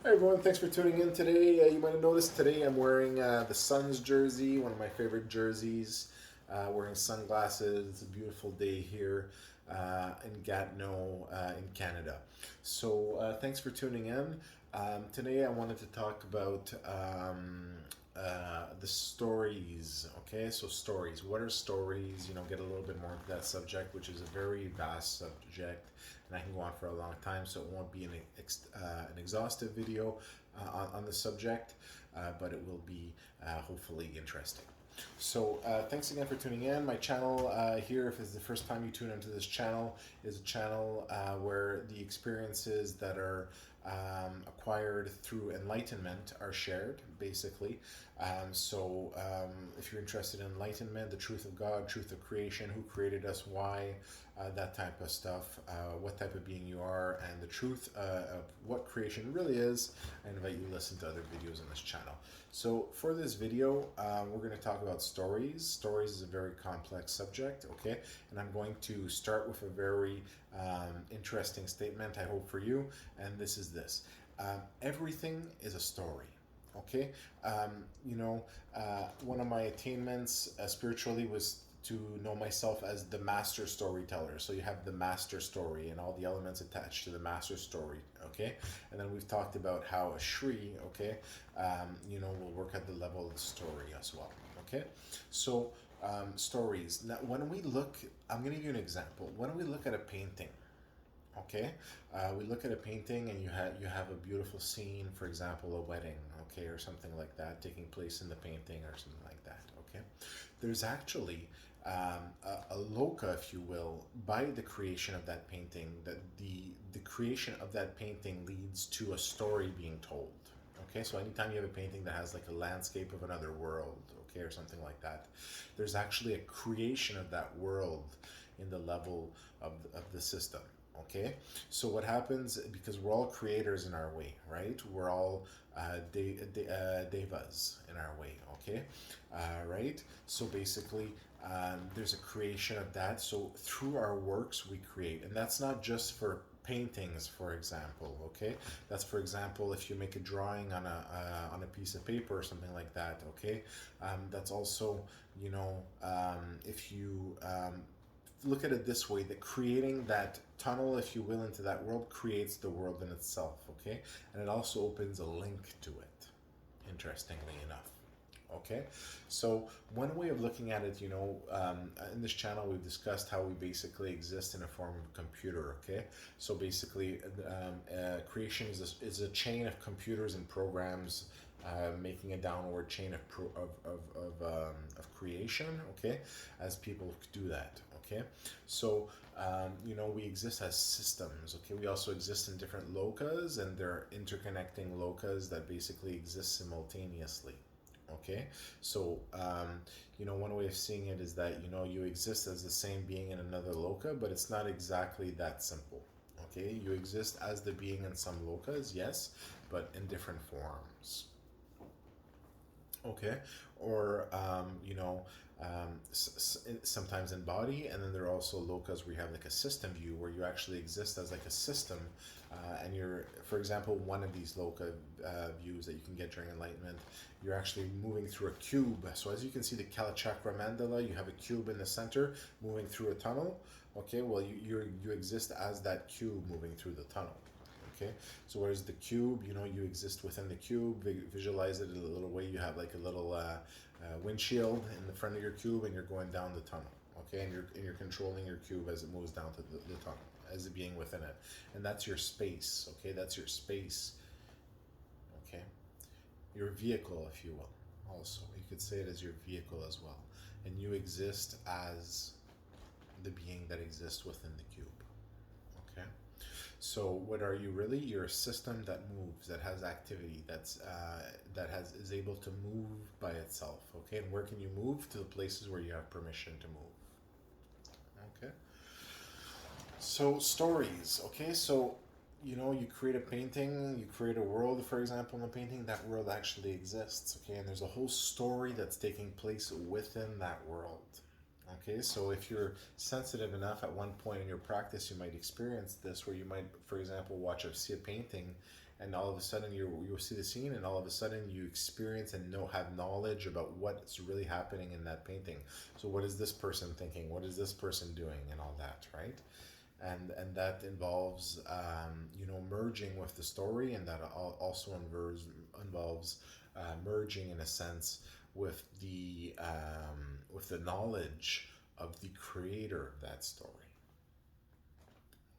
Hi everyone, thanks for tuning in today. You might have noticed today I'm wearing the Suns jersey, one of my favorite jerseys. Wearing sunglasses. It's a beautiful day here in Gatineau, in Canada. So thanks for tuning in. Today I wanted to talk about the stories. Okay, so stories. What are stories? Get a little bit more into that subject, which is a very vast subject, and I can go on for a long time. So it won't be an exhaustive video on the subject, but it will be hopefully interesting. So thanks again for tuning in. My channel here, if it's the first time you tune into this channel, is a channel where the experiences that are acquired through enlightenment are shared, basically. If you're interested in enlightenment, the truth of God, truth of creation, who created us, why, that type of stuff, what type of being you are, and the truth of what creation really is, I invite you to listen to other videos on this channel. So for this video, we're going to talk about stories. Stories is a very complex subject, okay? And I'm going to start with a very interesting statement, I hope for you, and this is this. Everything is a story. Okay, one of my attainments spiritually was to know myself as the master storyteller. So you have the master story and all the elements attached to the master story. Okay, and then we've talked about how a Shri, okay, will work at the level of the story as well. Okay, so stories. Now, when we look, I'm going to give you an example. When we look at a painting, okay, we look at a painting and you have a beautiful scene, for example a wedding, okay, or something like that taking place in the painting or something like that, okay. There's actually a loka, if you will, by the creation of that painting, that the creation of that painting leads to a story being told. Okay, so anytime you have a painting that has like a landscape of another world, okay, or something like that, there's actually a creation of that world in the level of the system. Okay, so what happens, because we're all creators in our way, right? We're all devas in our way, okay, right? So basically, there's a creation of that. So through our works we create, and that's not just for paintings, for example, okay. That's, for example, if you make a drawing on a piece of paper or something like that, okay. That's also, if you look at it this way, that creating that tunnel, if you will, into that world creates the world in itself, okay. And it also opens a link to it, interestingly enough. Okay, so one way of looking at it, in this channel we've discussed how we basically exist in a form of computer. Okay, so basically, creation is a chain of computers and programs making a downward chain of creation. Okay, as people do that. Okay, so we exist as systems. Okay, we also exist in different lokas, and they're interconnecting lokas that basically exist simultaneously. Okay, so one way of seeing it is that you exist as the same being in another loka, but it's not exactly that simple. Okay, you exist as the being in some lokas, yes, but in different forms. Okay, or sometimes in body, and then there are also lokas where you have like a system view where you actually exist as like a system, and you're, for example, one of these loka views that you can get during enlightenment, you're actually moving through a cube. So as you can see, the Kalachakra mandala, you have a cube in the center moving through a tunnel. Okay, well you exist as that cube moving through the tunnel. Okay, so whereas the cube, you exist within the cube. Visualize it in a little way. You have like a little windshield in the front of your cube, and you're going down the tunnel. Okay, and you're controlling your cube as it moves down to the tunnel, as it being within it, and that's your space. Okay, that's your space. Okay, your vehicle, if you will. Also, you could say it as your vehicle as well, and you exist as the being that exists within the cube. Okay. So what are you really? You're a system that moves, that has activity, is able to move by itself. Okay, and where can you move? To the places where you have permission to move. Okay. So stories. Okay, so you create a painting, you create a world, for example, in a painting. That world actually exists. Okay, and there's a whole story that's taking place within that world. Okay, so if you're sensitive enough at one point in your practice, you might experience this where you might, for example, see a painting, and all of a sudden you'll see the scene, and all of a sudden you experience and have knowledge about what's really happening in that painting. So what is this person thinking? What is this person doing? And all that, right? And that involves merging with the story, and that also involves merging in a sense with the knowledge of the creator of that story.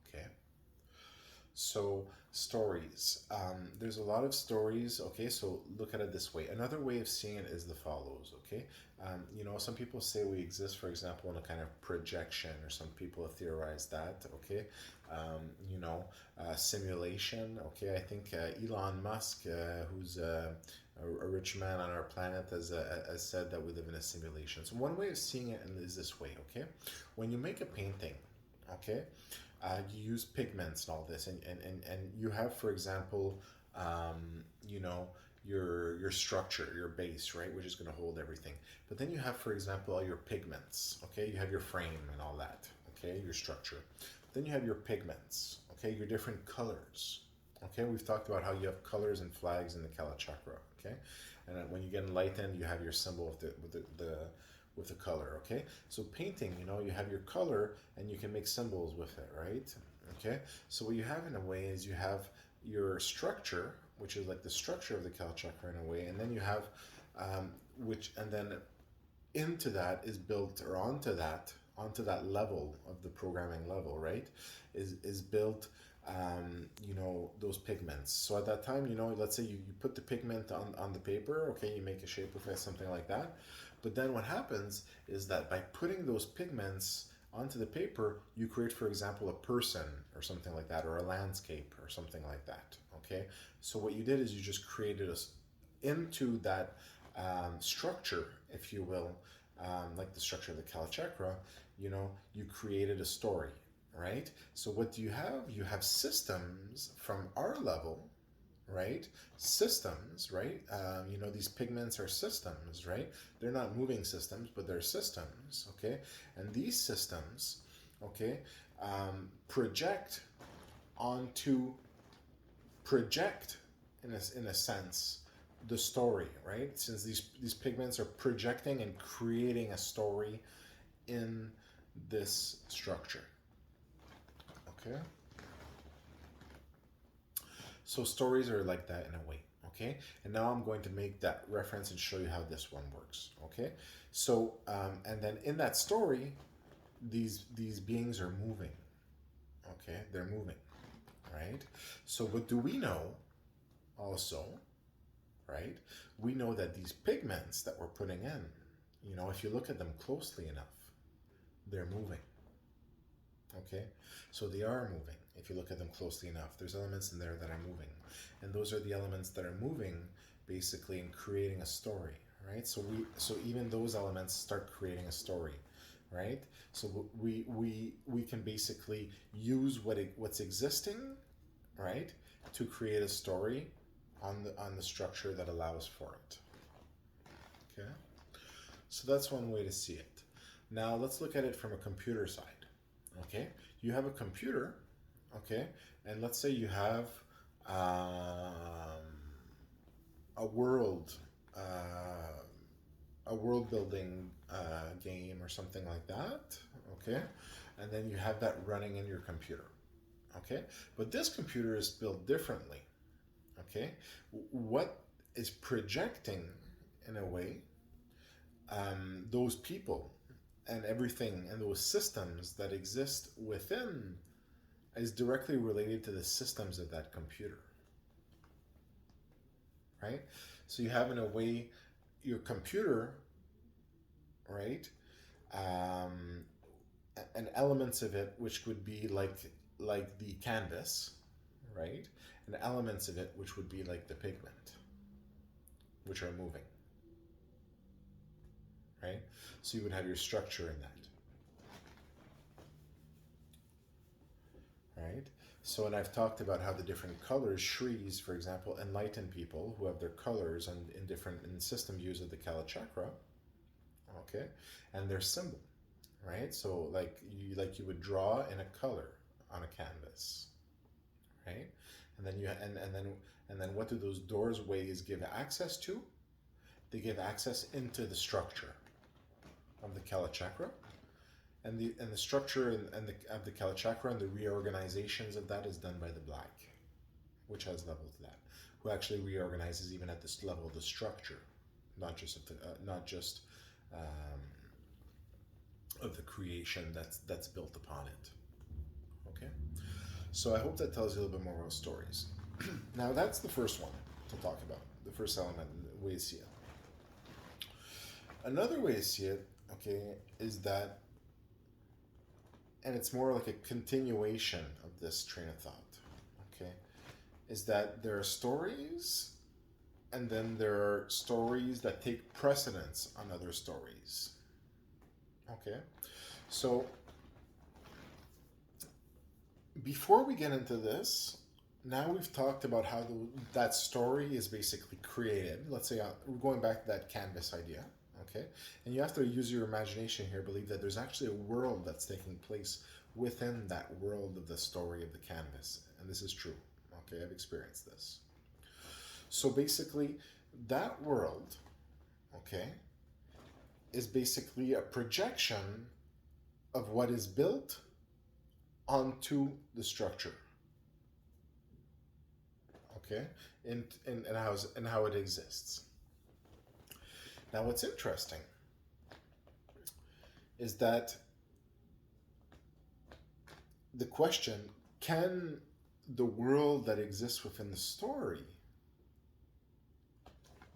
Okay, so stories. There's a lot of stories. Okay, so look at it this way. Another way of seeing it is the follows. Okay, some people say we exist, for example, in a kind of projection, or some people have theorized that. Okay, simulation. Okay, I think Elon Musk, who's a rich man on our planet, has said that we live in a simulation. So one way of seeing it is this way. Okay, when you make a painting, okay, you use pigments and all this, and you have, for example, your structure, your base, right, which is going to hold everything. But then you have, for example, all your pigments. Okay, you have your frame and all that. Okay, your structure. Then you have your pigments. Okay, your different colors. Okay, we've talked about how you have colors and flags in the Kala Chakra. Okay, and then when you get enlightened, you have your symbol with the color. Okay, so painting, you have your color and you can make symbols with it, right? Okay, so what you have in a way is you have your structure, which is like the structure of the Kala Chakra in a way, and then you have and then into that is built, or onto that level of the programming level, right, is built those pigments. So at that time, let's say you put the pigment on the paper. Okay, you make a shape with it, something like that. But then what happens is that by putting those pigments onto the paper, you create, for example, a person or something like that, or a landscape or something like that. Okay, so what you did is you just created into that structure, if you will, like the structure of the Kala Chakra. You created a story, right? So what do you have? You have systems from our level, right? Systems, right? These pigments are systems, right? They're not moving systems, but they're systems, okay? And these systems, okay, project onto project in a sense the story, right? Since these pigments are projecting and creating a story in this structure. Okay, so stories are like that in a way. Okay, and now I'm going to make that reference and show you how this one works. Okay, so and then in that story, these beings are moving. Okay, they're moving, right? So what do we know also, right? We know that these pigments that we're putting in, if you look at them closely enough, they're moving. Okay, so they are moving. If you look at them closely enough, there's elements in there that are moving, and those are the elements that are moving, basically, in creating a story, right? So even those elements start creating a story, right? So we can basically use what's existing, right, to create a story on the structure that allows for it. Okay, so that's one way to see it. Now let's look at it from a computer side. Okay, you have a computer, okay, and let's say you have a world building game or something like that, okay, and then you have that running in your computer, okay, but this computer is built differently. Okay, what is projecting in a way those people and everything and those systems that exist within is directly related to the systems of that computer, right? So you have, in a way, your computer, right, and elements of it which would be like the canvas, right, and elements of it which would be like the pigment, which are moving, right? So you would have your structure in that. Right? So, and I've talked about how the different colors, Shris, for example, enlighten people who have their colors and in different in system views of the Kala Chakra, okay, and their symbol. right? So like you would draw in a color on a canvas, right? And then and then what do those doorways give access to? They give access into the structure of the Kala chakra, and the structure and the of the Kala chakra and the reorganizations of that is done by the black, which has level to that, who actually reorganizes even at this level of the structure, not just not just um, of the creation that's built upon it. Okay, so I hope that tells you a little bit more about stories. Now that's the first one to talk about, the first element, the way to see it. Another way to see it, okay, is that, and it's more like a continuation of this train of thought, okay, is that there are stories, and then there are stories that take precedence on other stories. Okay, so before we get into this, now we've talked about how that story is basically created. Let's say we're going back to that canvas idea, okay? And you have to use your imagination here, believe that there's actually a world that's taking place within that world of the story of the canvas. And this is true, okay? I've experienced this. So basically, that world, okay, is basically a projection of what is built onto the structure, okay, and how it exists. Now, what's interesting is that the question, can the world that exists within the story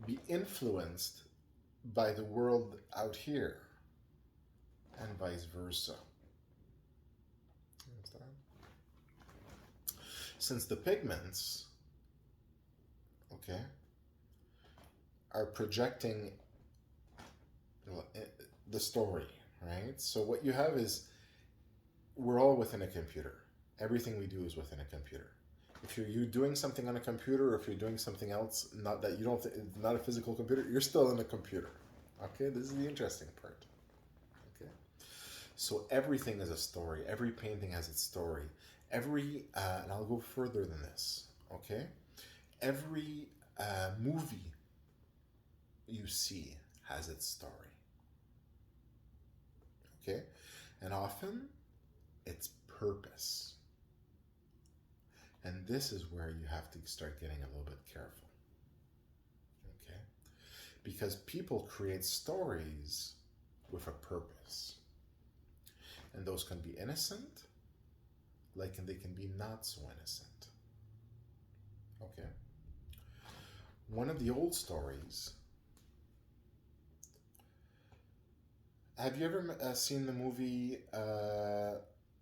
be influenced by the world out here, and vice versa? Since the pigments, okay, are projecting the story, right? So what you have is, we're all within a computer. Everything we do is within a computer. If you're doing something on a computer, or if you're doing something else, not that you don't, not a physical computer, you're still in a computer. Okay, this is the interesting part. Okay, so everything is a story. Every painting has its story. And I'll go further than this. Okay, every movie you see has its story. Okay, and often its purpose. And this is where you have to start getting a little bit careful. Okay, because people create stories with a purpose, and those can be innocent, and they can be not so innocent. Okay, one of the old stories. Have you ever seen the movie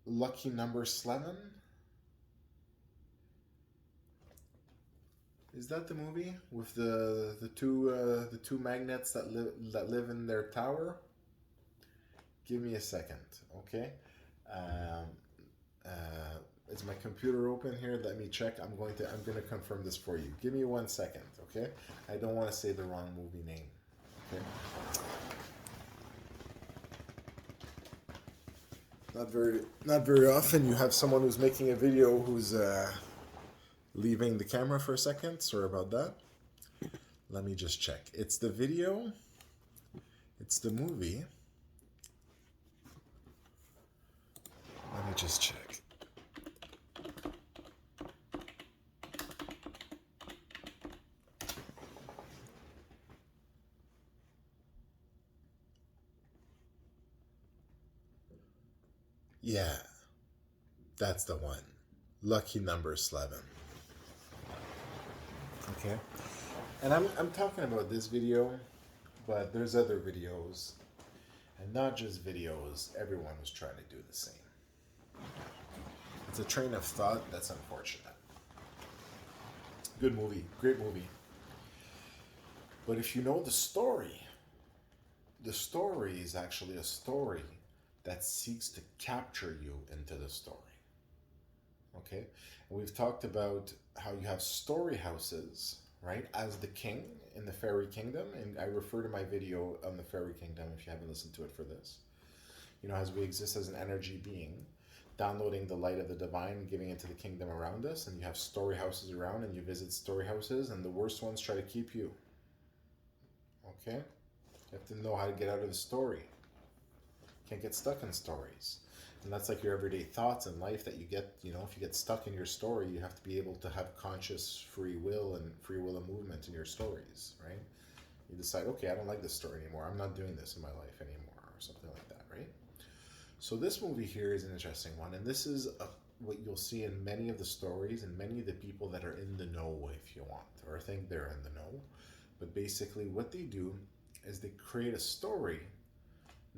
Lucky Number 11? Is that the movie with the two magnets that live in their tower? Give me a second, okay? Um, is my computer open here? Let me check. I'm going to confirm this for you. Give me 1 second, okay? I don't want to say the wrong movie name. Okay. Not very often you have someone who's making a video who's leaving the camera for a second. Sorry about that. Let me just check. It's the video. It's the movie. Let me just check. Yeah, that's the one. Lucky Number 11. Okay. And I'm talking about this video, but there's other videos. And not just videos, everyone was trying to do the same. It's a train of thought that's unfortunate. Good movie, great movie. But if you know the story is actually a story that seeks to capture you into the story. Okay? And we've talked about how you have story houses, right? As the king in the fairy kingdom, and I refer to my video on the fairy kingdom if you haven't listened to it for this. as we exist as an energy being, downloading the light of the divine and giving it to the kingdom around us, and you have story houses around, and you visit story houses, and the worst ones try to keep you. Okay? You have to know how to get out of the story. Can't get stuck in stories. And that's like your everyday thoughts in life that you get, if you get stuck in your story, you have to be able to have conscious free will and movement in your stories, right? You decide, okay, I don't like this story anymore. I'm not doing this in my life anymore, or something like that, right? So this movie here is an interesting one, and this is what you'll see in many of the stories and many of the people that are in the know, if you want, or think they're in the know. But basically, what they do is they create a story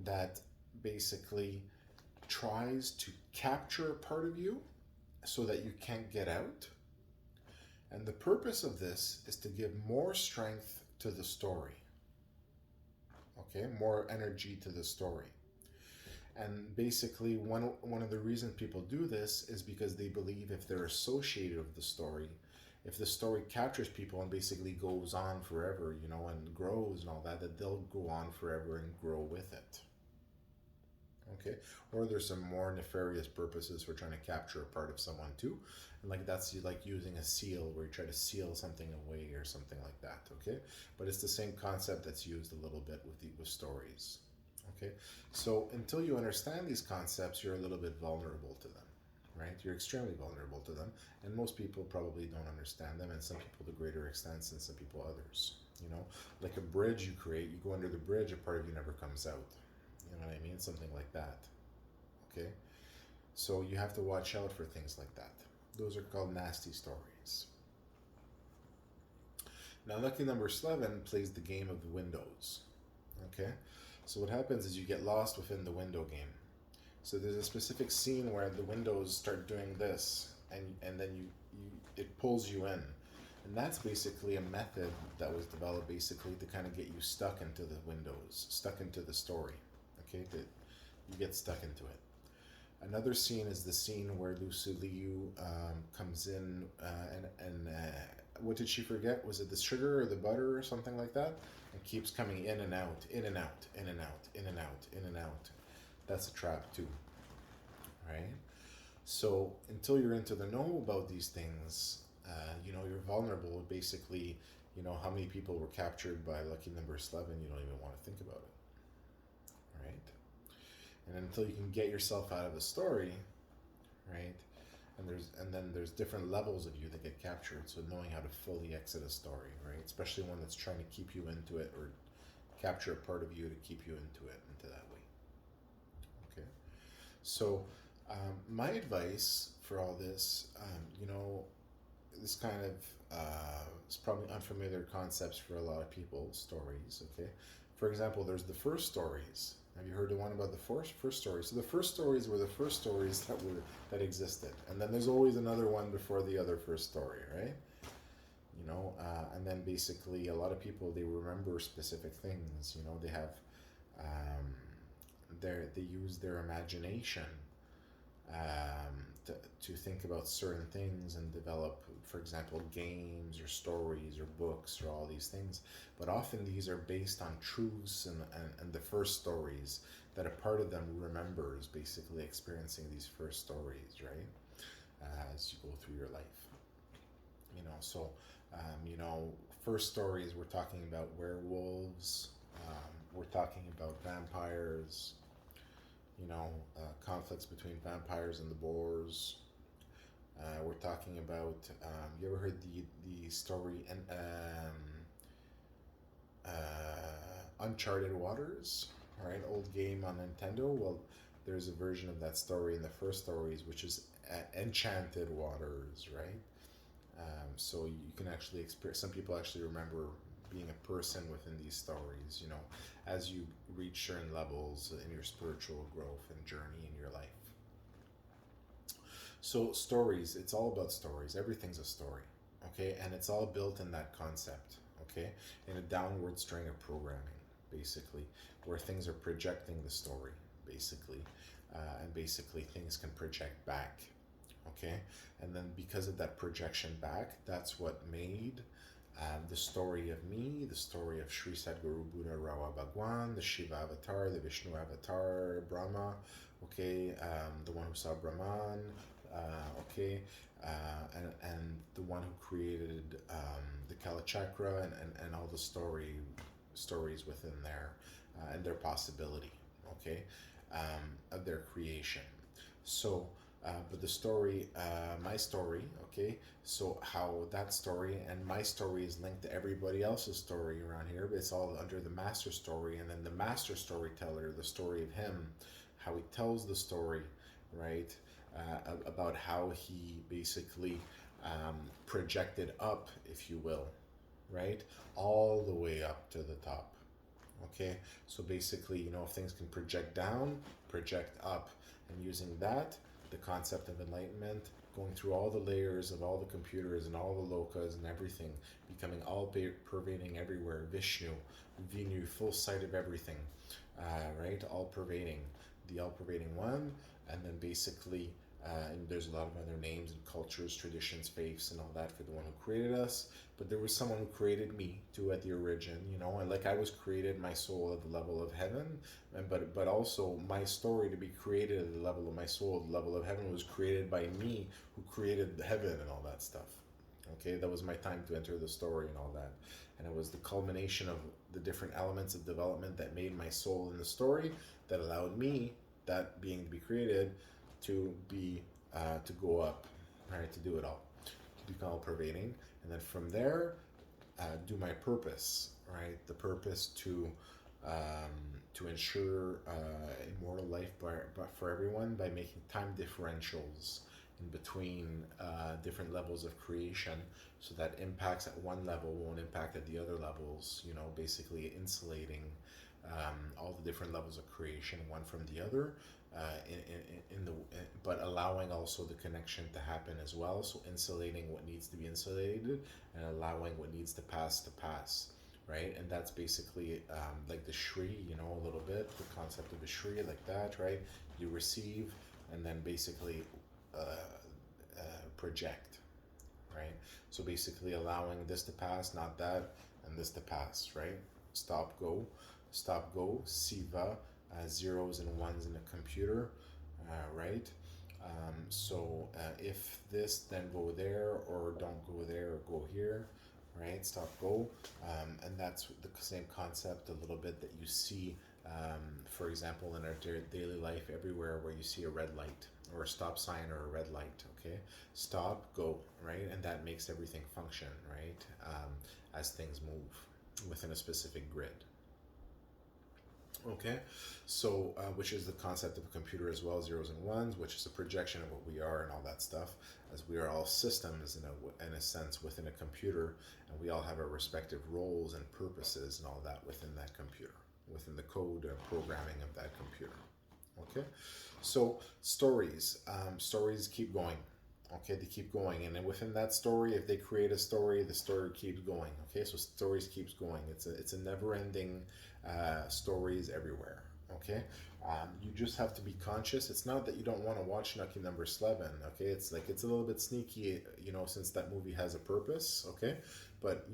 that basically tries to capture a part of you so that you can't get out. And the purpose of this is to give more strength to the story. Okay, more energy to the story. And basically, one of the reasons people do this is because they believe if they're associated with the story, if the story captures people and basically goes on forever, and grows and all that, that they'll go on forever and grow with it. Okay, or there's some more nefarious purposes for trying to capture a part of someone too, and like that's like using a seal where you try to seal something away or something like that. Okay, but it's the same concept that's used a little bit with stories. Okay, so until you understand these concepts, you're a little bit vulnerable to them, right? You're extremely vulnerable to them, and most people probably don't understand them, and some people to greater extents, and some people others. Like a bridge you create, you go under the bridge, a part of you never comes out. You know what I mean? Something like that. Okay? So you have to watch out for things like that. Those are called nasty stories. Now, lucky number 11 plays the game of the windows. Okay? So what happens is you get lost within the window game. So there's a specific scene where the windows start doing this, and then it pulls you in. And that's basically a method that was developed basically to kind of get you stuck into the windows, stuck into the story. Okay, that you get stuck into it. Another scene is the scene where Lucy Liu comes in and what did she forget? Was it the sugar or the butter or something like that? And keeps coming in and out, in and out, in and out, in and out, in and out. That's a trap too, right? So until you're into the know about these things, you're vulnerable. Basically, how many people were captured by lucky number 11, you don't even want to think about it, right? And until you can get yourself out of the story, right? And then there's different levels of you that get captured. So knowing how to fully exit a story, right? Especially one that's trying to keep you into it or capture a part of you to keep you into that way. Okay. So my advice for all this, this kind of is probably unfamiliar concepts for a lot of people. Stories, okay. For example, there's the first stories. Have you heard the one about the first stories? So the first stories were the first stories that existed, and then there's always another one before the other first story, right? And then basically a lot of people, they remember specific things. They have they use their imagination to think about certain things and develop, for example, games or stories or books or all these things. But often these are based on truths and the first stories that a part of them remembers, basically experiencing these first stories, right? As you go through your life. So, first stories, we're talking about werewolves, we're talking about vampires, conflicts between vampires and the boars. We're talking about, you ever heard the story and Uncharted Waters? All right, old game on Nintendo. Well, there's a version of that story in the first stories, which is Enchanted Waters, right? So you can actually experience. Some people actually remember being a person within these stories. As you reach certain levels in your spiritual growth and journey in your life. So stories, it's all about stories. Everything's a story, okay? And it's all built in that concept, okay? In a downward string of programming, basically, where things are projecting the story, basically. And basically things can project back, okay? And then because of that projection back, that's what made The story of me, the story of Sri Sadguru Buddha Rawa Bhagwan, the Shiva avatar, the Vishnu avatar, Brahma, okay, the one who saw Brahman, okay, and the one who created the Kala Chakra, and all the stories within there, and their possibility, okay, of their creation. So, but the story, my story, okay, so how that story and my story is linked to everybody else's story around here, but it's all under the master story, and then the master storyteller, the story of him, how he tells the story, right, about how he basically projected up, if you will, right, all the way up to the top. Okay, so basically, if things can project down, project up, and using that, the concept of enlightenment, going through all the layers of all the computers and all the lokas and everything, becoming all pervading everywhere, Vishnu, Vinu, full sight of everything, right? All pervading, the all pervading one, and then basically, and there's a lot of other names and cultures, traditions, faiths, and all that for the one who created us. But there was someone who created me too at the origin, and like I was created, my soul at the level of heaven, and but also my story to be created at the level of my soul, at the level of heaven, was created by me, who created heaven and all that stuff. Okay, that was my time to enter the story and all that, and it was the culmination of the different elements of development that made my soul in the story, that allowed me, that being to be created, to be to go up, right, to do it all, to become all pervading, and then from there, do my purpose, right, the purpose to ensure immortal life but for everyone, by making time differentials in between different levels of creation, so that impacts at one level won't impact at the other levels, basically insulating all the different levels of creation one from the other, but allowing also the connection to happen as well, so insulating what needs to be insulated and allowing what needs to pass, right? And that's basically like the Shri, a little bit, the concept of the Shri, like that, right? You receive and then basically project, right? So basically allowing this to pass, not that, and this to pass, right? Stop, go, Siva, zeros and ones in a computer, right? If this, then go there, or don't go there, or go here, right? Stop, go. And that's the same concept a little bit that you see, for example, in our daily life everywhere, where you see a red light or a stop sign or a red light, okay? Stop, go, right? And that makes everything function, right? As things move within a specific grid. Okay, so which is the concept of a computer as well, zeros and ones, which is a projection of what we are and all that stuff, as we are all systems in a sense within a computer, and we all have our respective roles and purposes and all that within that computer, within the code or programming of that computer. Okay, so stories keep going. Okay, they keep going, and then within that story, if they create a story, the story keeps going. Okay, so stories keeps going. It's a never-ending stories everywhere. Okay, you just have to be conscious. It's not that you don't want to watch Lucky Number 11. Okay, it's like it's a little bit sneaky, since that movie has a purpose. Okay, but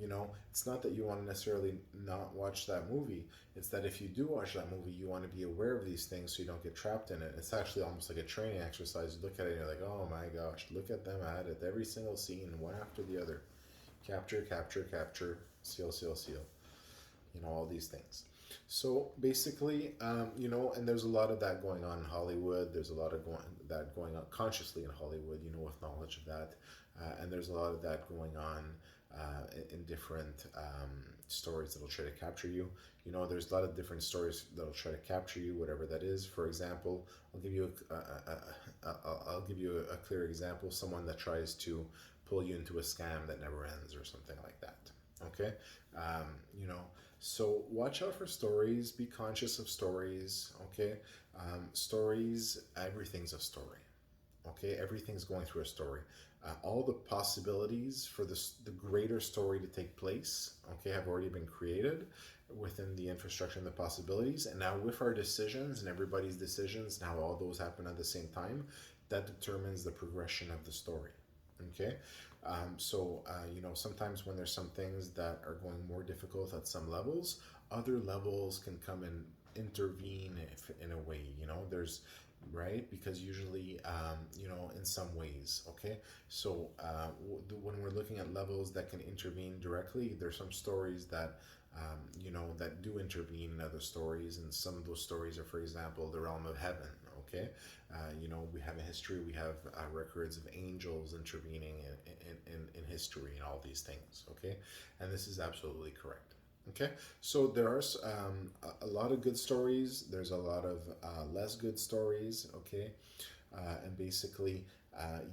it's not that you want to necessarily not watch that movie. It's that if you do watch that movie, you want to be aware of these things so you don't get trapped in it. It's actually almost like a training exercise. You look at it and you're like, oh my gosh, look at them at it. Every single scene, one after the other. Capture, capture, capture, seal, seal, seal. All these things. So basically, and there's a lot of that going on in Hollywood. There's a lot of that going on consciously in Hollywood, with knowledge of that. And there's a lot of that going on in different stories that'll try to capture you. There's a lot of different stories that'll try to capture you, whatever that is. For example, I'll give you a clear example. Someone that tries to pull you into a scam that never ends, or something like that. Okay, so watch out for stories. Be conscious of stories. Okay, stories. Everything's a story. Okay, everything's going through a story. All the possibilities for the greater story to take place, okay, have already been created within the infrastructure and the possibilities. And now with our decisions and everybody's decisions, now all those happen at the same time, that determines the progression of the story. Okay, Sometimes when there's some things that are going more difficult at some levels, other levels can come and intervene if, in a way, there's right because usually in some ways, okay, so when we're looking at levels that can intervene directly, there's some stories that that do intervene in other stories, and some of those stories are, for example, the realm of heaven. Okay, we have a history, we have records of angels intervening in history and all these things. Okay, and this is absolutely correct. Okay, so there are a lot of good stories. There's a lot of less good stories. Okay, and basically,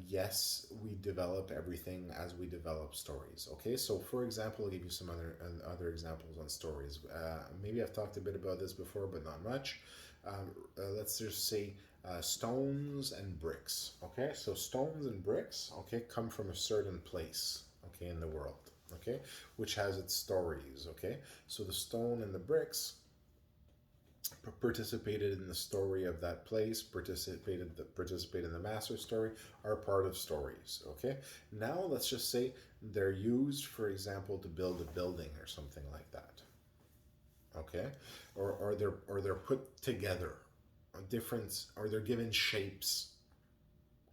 yes, we develop everything as we develop stories. Okay, so for example, I'll give you some other examples on stories. Maybe I've talked a bit about this before, but not much. Let's just say stones and bricks. Okay, so stones and bricks, okay, come from a certain place, okay, in the world, okay, which has its stories. Okay, so the stone and the bricks participated in the story of that place, participated in the master story, are part of stories. Okay, now let's just say they're used, for example, to build a building or something like that. Okay, or they're put together, different, or they're given shapes.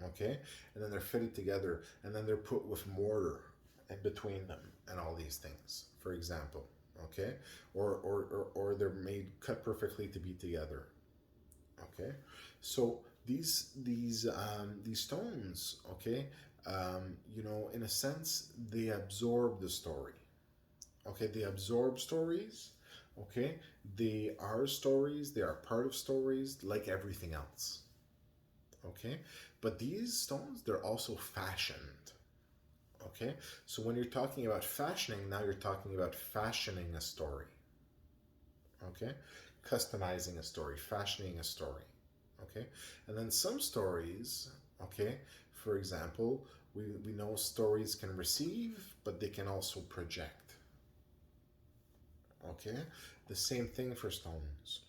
Okay, and then they're fitted together, and then they're put with mortar in between them, and all these things, for example. Okay, or they're made cut perfectly to be together. Okay, so these stones, okay, in a sense, they absorb the story. Okay, they absorb stories. Okay, they are stories, they are part of stories like everything else. Okay, but these stones, they're also fashioned. Okay, so when you're talking about fashioning, now you're talking about fashioning a story. Okay, customizing a story, fashioning a story. Okay, and then some stories, okay, for example, we know stories can receive, but they can also project. Okay, the same thing for stones.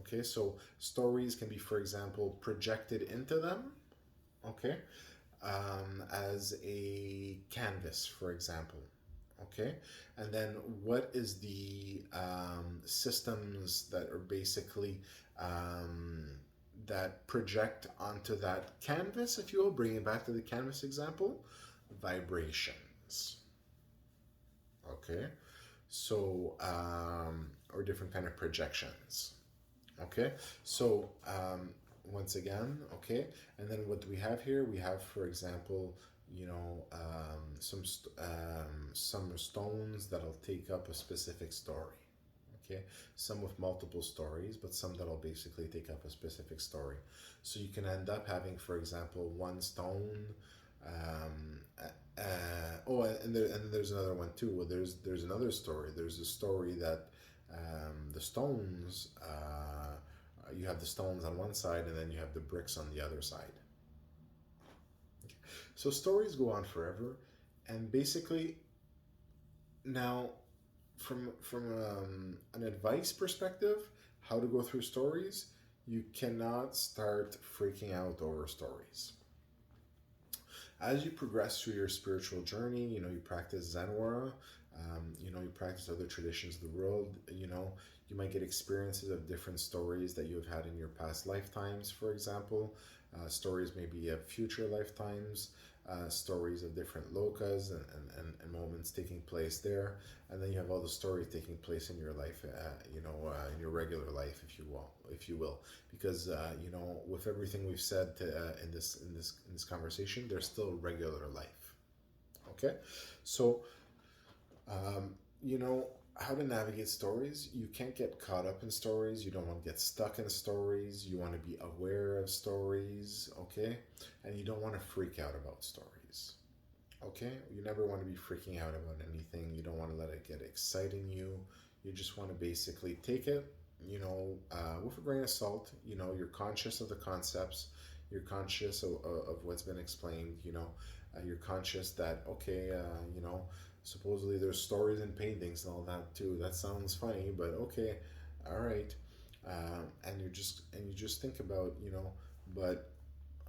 Okay, so stories can be, for example, projected into them. Okay, as a canvas, for example. Okay, and then what is the systems that are basically that project onto that canvas, if you will, bring it back to the canvas example? Vibrations. Okay, so or different kind of projections. Okay, so once again, okay, and then what do we have here? We have, for example, some stones that'll take up a specific story. Okay, some with multiple stories, but some that'll basically take up a specific story. So you can end up having, for example, one stone. And there's another one too. Well, there's another story. There's a story that the stones. You have the stones on one side, and then you have the bricks on the other side. So stories go on forever, and basically, now, from an advice perspective, how to go through stories, you cannot start freaking out over stories. As you progress through your spiritual journey, you practice Zenwara, you practice other traditions of the world, you might get experiences of different stories that you've had in your past lifetimes, for example. Stories maybe of future lifetimes, stories of different lokas and moments taking place there. And then you have all the stories taking place in your life, in your regular life, if you will. Because, with everything we've said in this conversation, there's still regular life. Okay? So, you know, how to navigate stories. You can't get caught up in stories. You don't want to get stuck in stories. You want to be aware of stories, okay? And you don't want to freak out about stories, okay? You never want to be freaking out about anything. You don't want to let it get exciting you. You just want to basically take it, with a grain of salt. You're conscious of the concepts. You're conscious of what's been explained, you're conscious that, okay, supposedly there's stories and paintings and all that too. That sounds funny, but okay, all right. And you just think about, but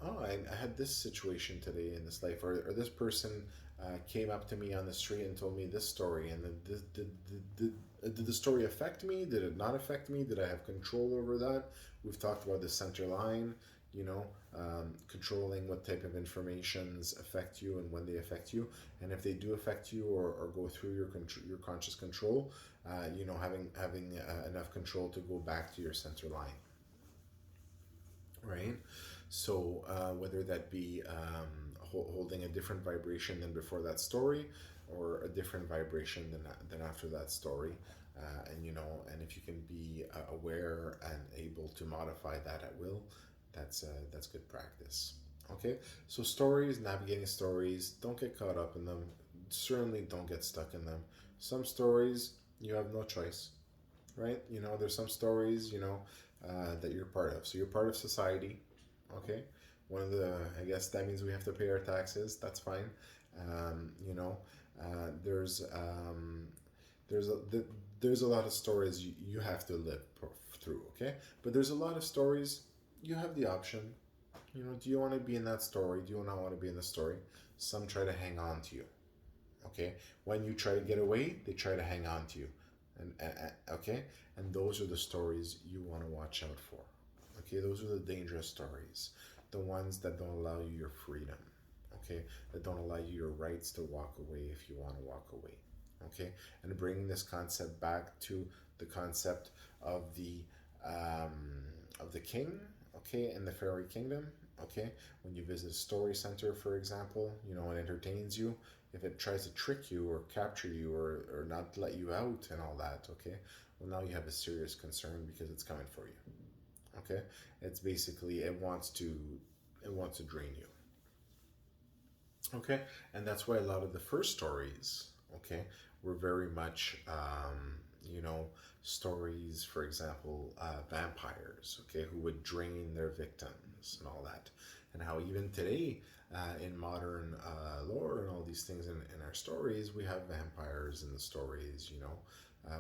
oh, I had this situation today in this life, or this person came up to me on the street and told me this story, and then did the story affect me? Did it not affect me? Did I have control over that? We've talked about the center line, you know, controlling what type of informations affect you and when they affect you, and if they do affect you or go through your conscious control, you know, having enough control to go back to your center line, right? So whether that be holding a different vibration than before that story, or a different vibration than after that story, and you know, and if you can be aware and able to modify that at will, that's good practice. Okay, so stories, navigating stories, don't get caught up in them. Certainly don't get stuck in them. Some stories you have no choice, right? You know, there's some stories, you know, that you're part of. So you're part of society, okay? One of the, I guess that means we have to pay our taxes. That's fine. You know, there's there's a lot of stories you have to live through, okay? But there's a lot of stories you have the option. You know, do you want to be in that story? Do you not want to be in the story? Some try to hang on to you, okay? When you try to get away, they try to hang on to you, and okay, and those are the stories you want to watch out for. Okay, those are the dangerous stories, the ones that don't allow you your freedom. Okay, that don't allow you your rights to walk away if you want to walk away. Okay, and bringing this concept back to the concept um, of the king. Okay, in the fairy kingdom. Okay, when you visit a story center, for example, you know, it entertains you. If it tries to trick you or capture you or not let you out and all that, okay, well, now you have a serious concern because it's coming for you. Okay, it's basically it wants to drain you. Okay, and that's why a lot of the first stories, okay, were very much you know, stories, for example, vampires, okay, who would drain their victims and all that, and how even today, in modern lore and all these things in our stories, we have vampires in the stories, you know,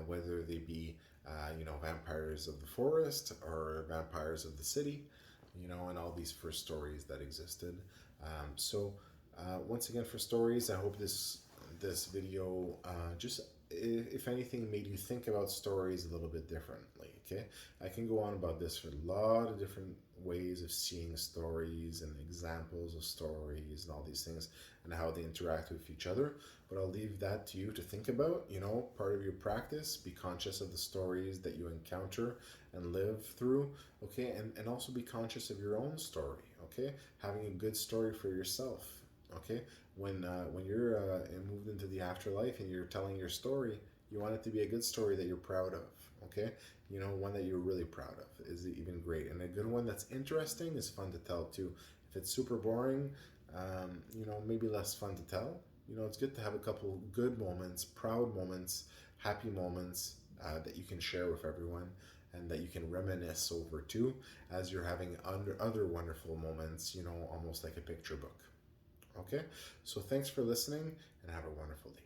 whether they be you know, vampires of the forest or vampires of the city, you know, and all these first stories that existed. Once again, for stories, I hope this video just, if anything, made you think about stories a little bit differently. Okay, I can go on about this for a lot of different ways of seeing stories and examples of stories and all these things and how they interact with each other. But I'll leave that to you to think about. You know, part of your practice, be conscious of the stories that you encounter and live through. Okay, and also be conscious of your own story. Okay, having a good story for yourself. Okay, when you're moved into the afterlife and you're telling your story, you want it to be a good story that you're proud of. Okay, you know, one that you're really proud of is even great, and a good one that's interesting is fun to tell too. If it's super boring, you know, maybe less fun to tell. You know, it's good to have a couple good moments, proud moments, happy moments that you can share with everyone and that you can reminisce over too as you're having other wonderful moments, you know, almost like a picture book. Okay, so thanks for listening and have a wonderful day.